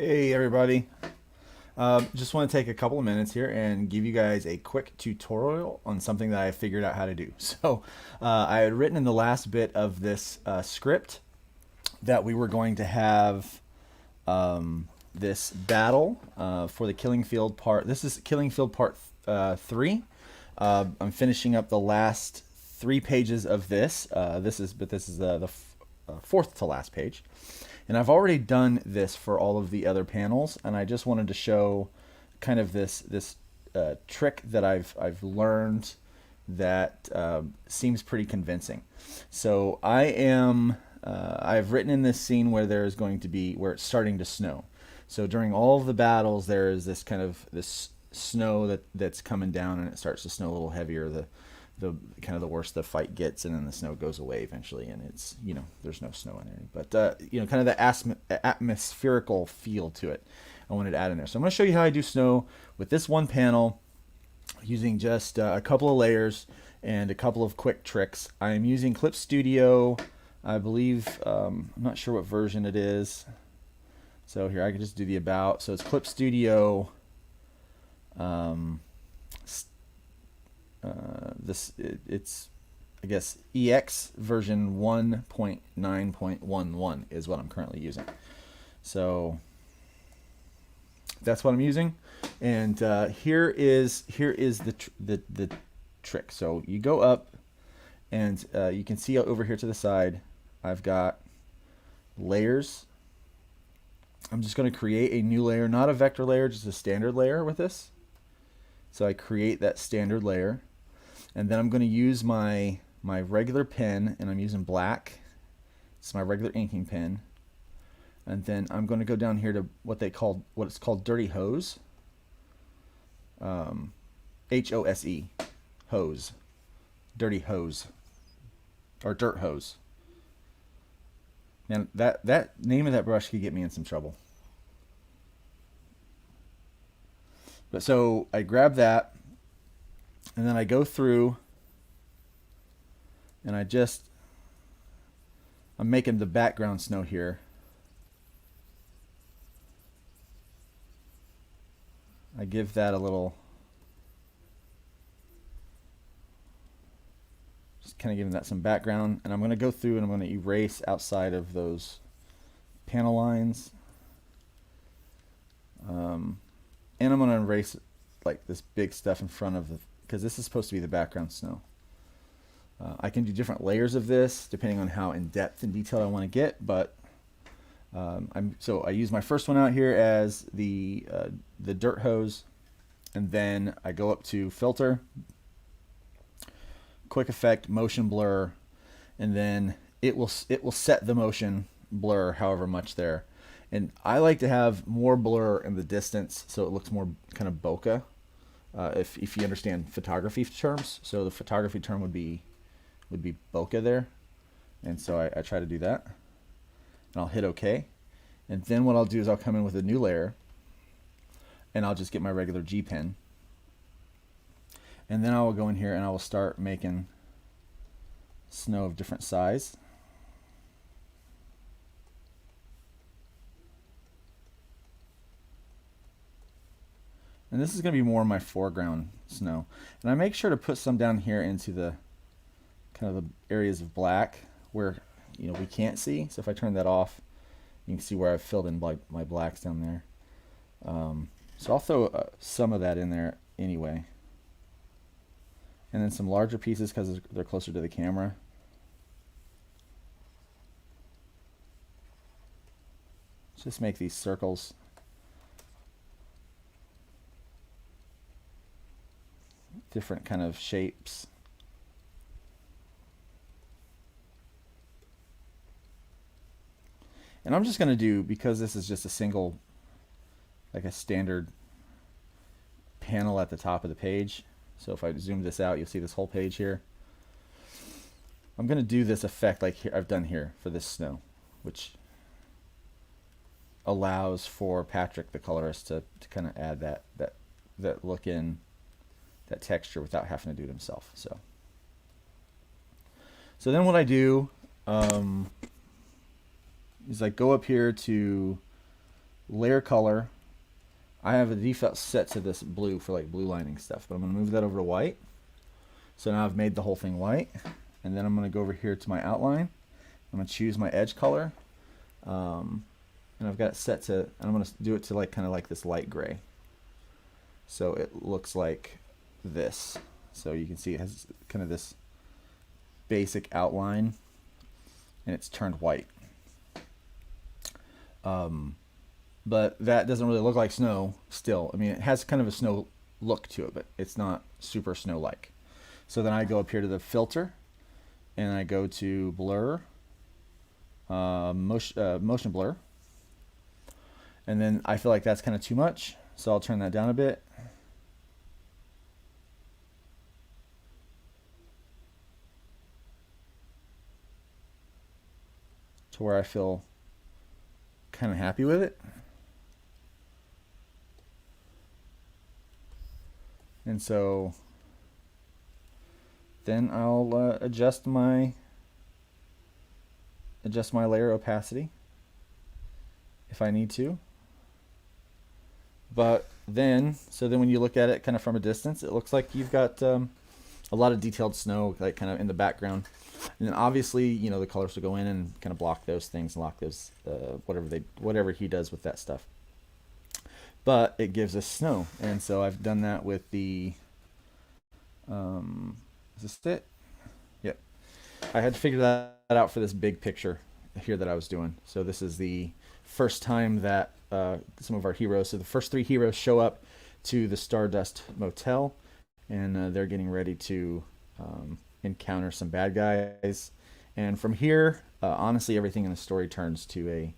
Hey everybody. Just want to take a couple of minutes here and give you guys a quick tutorial on something that I figured out how to do. I had written in the last bit of this script that we were going to have this battle for the Killing Field part. This is Killing Field part 3. I'm finishing up the last 3 pages of this. This is the fourth to last page. And I've already done this for all of the other panels, and I just wanted to show kind of this trick that I've learned that seems pretty convincing. So I've written in this scene where there is going to be where it's starting to snow. So during all of the battles, there is this snow that's coming down, and it starts to snow a little heavier. The kind of the worse the fight gets, and then the snow goes away eventually, and it's there's no snow in there, but kind of the atmospherical feel to it. I wanted to add in there, so I'm going to show you how I do snow with this one panel using just a couple of layers and a couple of quick tricks. I am using Clip Studio, I believe. I'm not sure what version it is. So here I can just do the about. So it's Clip Studio. It's I guess EX version 1.9.11 is what I'm currently using. So that's what I'm using, and here is the trick. So you go up, and you can see over here to the side, I've got layers. I'm just going to create a new layer, not a vector layer, just a standard layer with this. So I create that standard layer, and then I'm going to use my regular pen, and I'm using black. It's my regular inking pen. And then I'm going to go down here to what it's called Dirty Hose. H-O-S-E, hose, Dirty Hose, or Dirt Hose. Man, that name of that brush could get me in some trouble. But so I grab that, and then I go through, and I'm making the background snow here. I give that a little, just kind of giving that some background, and I'm going to go through and I'm going to erase outside of those panel lines. And I'm going to erase like this big stuff in front of because this is supposed to be the background snow. I can do different layers of this depending on how in depth and detailed I want to get, but so I use my first one out here as the dirt hose, and then I go up to filter, quick effect, motion blur, and then it will set the motion blur however much there. And I like to have more blur in the distance so it looks more kind of bokeh, if you understand photography terms. So the photography term would be bokeh there, and so I try to do that, and I'll hit OK. And then what I'll do is I'll come in with a new layer, and I'll just get my regular G pen, and then I will go in here and I will start making snow of different size. And this is going to be more my foreground snow. And I make sure to put some down here into the kind of the areas of black where we can't see. So if I turn that off, you can see where I've filled in my blacks down there. So I'll throw some of that in there anyway. And then some larger pieces because they're closer to the camera. Just make these circles. Different kind of shapes. And I'm just going to do, because this is just a single, like a standard panel at the top of the page. So if I zoom this out, you'll see this whole page here. I'm going to do this effect like I've done here for this snow, which allows for Patrick, the colorist, to kind of add that look in, that texture without having to do it himself. So then what I do is I go up here to layer color, I have a default set to this blue for like blue lining stuff, but I'm going to move that over to white. So now I've made the whole thing white, and then I'm going to go over here to my outline. I'm going to choose my edge color, and I've got it set to, and I'm going to do it to like kind of like this light gray. So it looks like this. So you can see it has kind of this basic outline, and it's turned white. But that doesn't really look like snow still. I mean, it has kind of a snow look to it, but it's not super snow-like. So then I go up here to the filter, and I go to blur, motion blur, and then I feel like that's kind of too much, so I'll turn that down a bit. To where I feel kind of happy with it. And so then I'll adjust my layer opacity if I need to. But then, so then when you look at it kind of from a distance, it looks like you've got a lot of detailed snow like kind of in the background. And then obviously, you know, the colors will go in and kind of block those things, lock those, whatever he does with that stuff. But it gives us snow, and so I've done that with the, is this it? Yep. I had to figure that out for this big picture here that I was doing. So this is the first time that some of our heroes, so the first 3 heroes show up to the Stardust Motel, and they're getting ready to encounter some bad guys. And from here, honestly, everything in the story turns to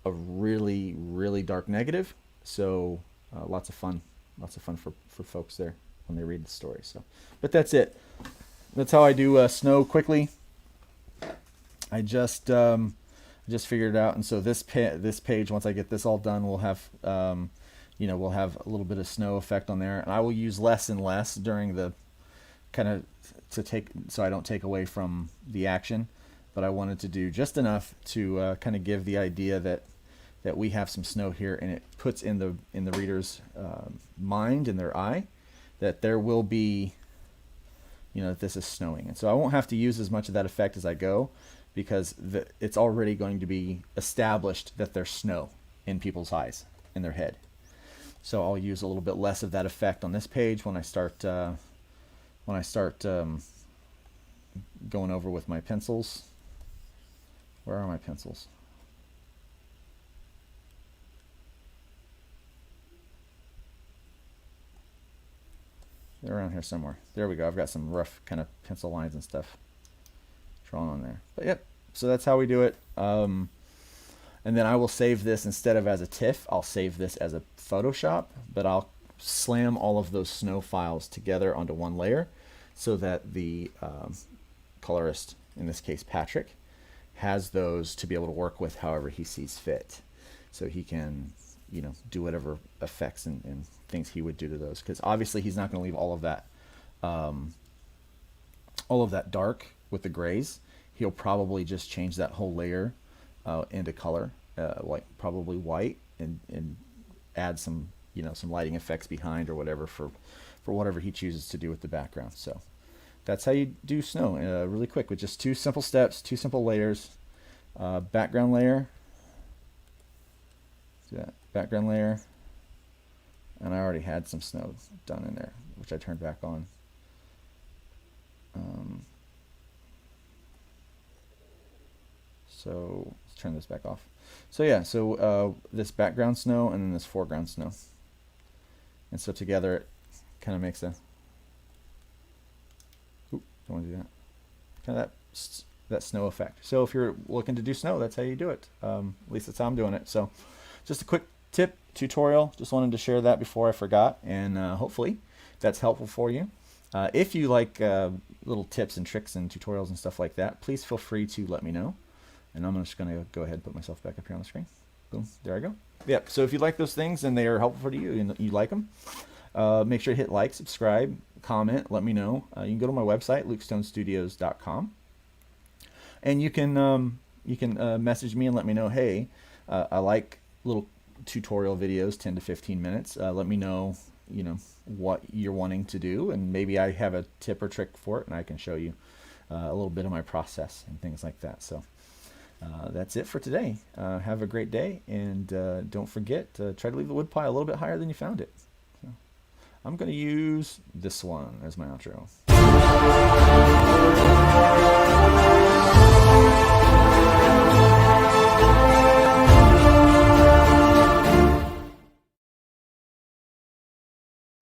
a really, really dark negative. So lots of fun for folks there when they read the story. So, but that's it. That's how I do snow quickly. I just figured it out, and so this page, once I get this all done, we'll have we'll have a little bit of snow effect on there, and I will use less and less during the kind of so I don't take away from the action, but I wanted to do just enough to kind of give the idea that we have some snow here, and it puts in the reader's mind, in their eye, that there will be, that this is snowing. And so I won't have to use as much of that effect as I go, because it's already going to be established that there's snow in people's eyes, in their head. So I'll use a little bit less of that effect on this page when I start going over with my pencils. Where are my pencils? They're around here somewhere. There we go. I've got some rough kind of pencil lines and stuff drawn on there. But yep, so that's how we do it. And then I will save this, instead of as a TIFF, I'll save this as a Photoshop, but I'll slam all of those snow files together onto one layer so that the colorist, in this case Patrick, has those to be able to work with however he sees fit. So he can, do whatever effects and things he would do to those, because obviously he's not going to leave all of that dark with the grays. He'll probably just change that whole layer into color, like probably white, and add some some lighting effects behind or whatever for whatever he chooses to do with the background. So that's how you do snow really quick, with just 2 simple steps, 2 simple layers. Background layer, background layer, and I already had some snow done in there, which I turned back on. So let's turn this back off. So yeah, so this background snow and then this foreground snow, and so together it kind of makes a, don't want to do that, kind of that snow effect. So if you're looking to do snow, that's how you do it. At least that's how I'm doing it. So just a quick tip tutorial, just wanted to share that before I forgot, and hopefully that's helpful for you. If you like little tips and tricks and tutorials and stuff like that, please feel free to let me know. And I'm just going to go ahead and put myself back up here on the screen. Boom, there I go. Yep, so if you like those things and they are helpful to you and you like them, make sure to hit like, subscribe, comment, let me know. You can go to my website, lukestonestudios.com, and you can message me and let me know, hey, I like little tutorial videos, 10 to 15 minutes. Let me know, what you're wanting to do, and maybe I have a tip or trick for it, and I can show you a little bit of my process and things like that. So that's it for today. Have a great day, and don't forget to try to leave the wood pile a little bit higher than you found it. So I'm going to use this one as my outro.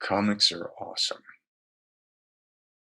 Comics are awesome.